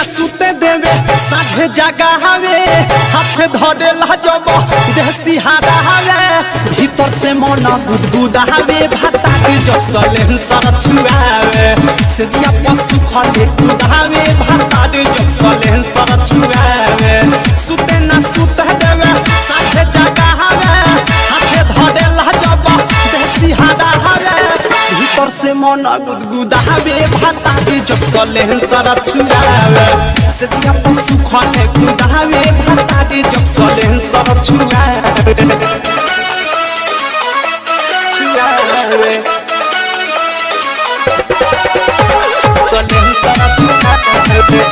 सुते देवे साझे जगा हवे हाथ धरे लाजब देसी हारा हवे भीतर से मन गुदगुदा हवे भाता के जब सलेन सर छुआवे से जिया पशु खले कुदावे भाता के जब सलेन सर छुआवे सुते ना सुते देवे साझे जगा हवे हाथ धरे लाजब देसी हारा हवे भीतर से मन गुदगुदा हवे भाता के जब सलेन सर छुआवे से जिया पशु खले कुदावे भाता के जब सलेन सर छुआवे सलेन सर छुआवे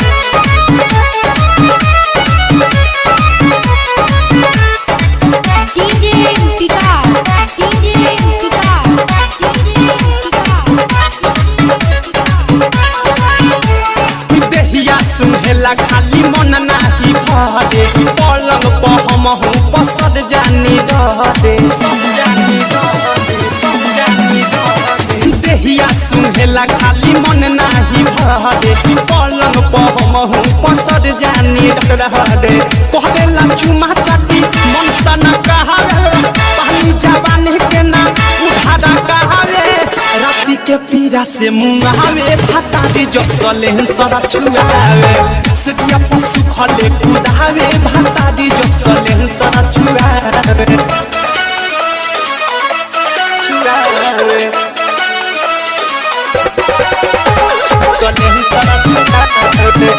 सुहेला खाली मन नाही भरे पलंग पर हम हूँ पसद जानी रे सब जानी देहिया सुहेला खाली मन नाही भरे पलंग पर हम हूँ पसद जानी रे कहला चुमा चाटी मन सन कहावे पानी जवानी के ना उधारा कहावे राती के पीरा से मुंगावे भाता के जब सलेन सर छुआवे से जिया पशु खले कुदावे भाता के जब सलेन सर छुआवे सलेन सर छुआवे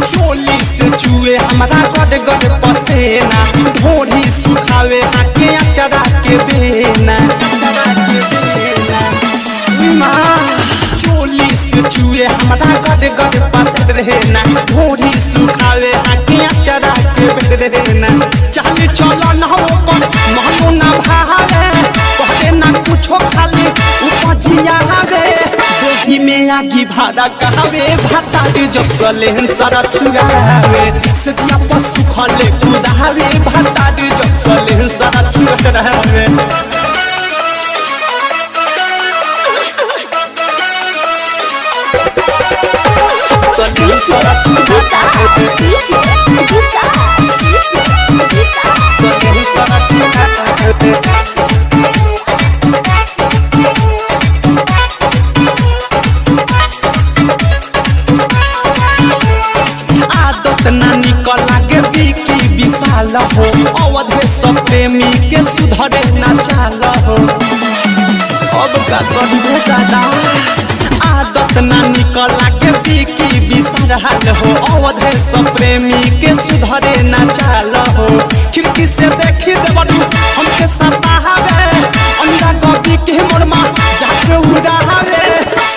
चुए हमारा गड गड पसेना ढोरी सुखावे हाके अचरा के बेना चोली से चुए हमारा गड गड पसद रहना ढोरी सुखावे हाके अचरा के बेना चल चलो न हो कर महनो ना भावे कहले ना कुछो खाली उपजिया हवे देही में आगी भाड़ा कहवे भाता के जब सलेन सर छुआवे से जिया पशु खले कुदावे भाता के जब सलेन सर छुआवे सलेन सर छुआवे सलेन सर छुआवे ना निकला के बिकी विशाल हो अवधे सब प्रेमी के सुधरे ना चाल हो अब का करू दादा आदत ना निकला के बिकी विशाल हो अवधे सब प्रेमी के सुधरे ना चाल हो खिड़की से देखी देवरू हमके सतावे अंडा गोभी के मोरमा जाके उड़ावे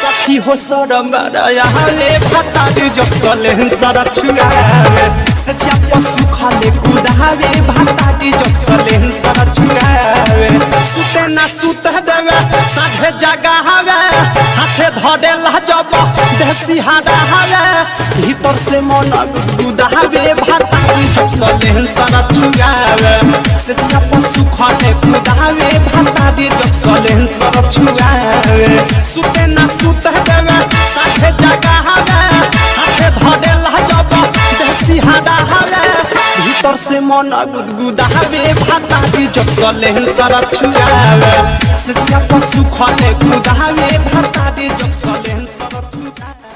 सखी हो शरम रयाले भाता के जब सलेन सर छुआवे से जिया पशु खले कुदावे भाता के जब सलेन सर छुआवे सुते ना सुते देवे साझे जगा हवे हाथे धरे लाजब देसी हारा हवे भीतर से मन गुदावे भाता के जब सलेन सर छुआवे से जिया पशु खले कुदावे भाता के जब सलेन सर छुआवे सुते ना सुते देवे साझे जगा हवे हाथे धरे लाजब देसी हारा हवे भीतर से मन गुदगुदावे भाता के जब सलेन सर छुआवे से जिया पशु खले कुदावे भाता के जब सलेन सर छुआवे।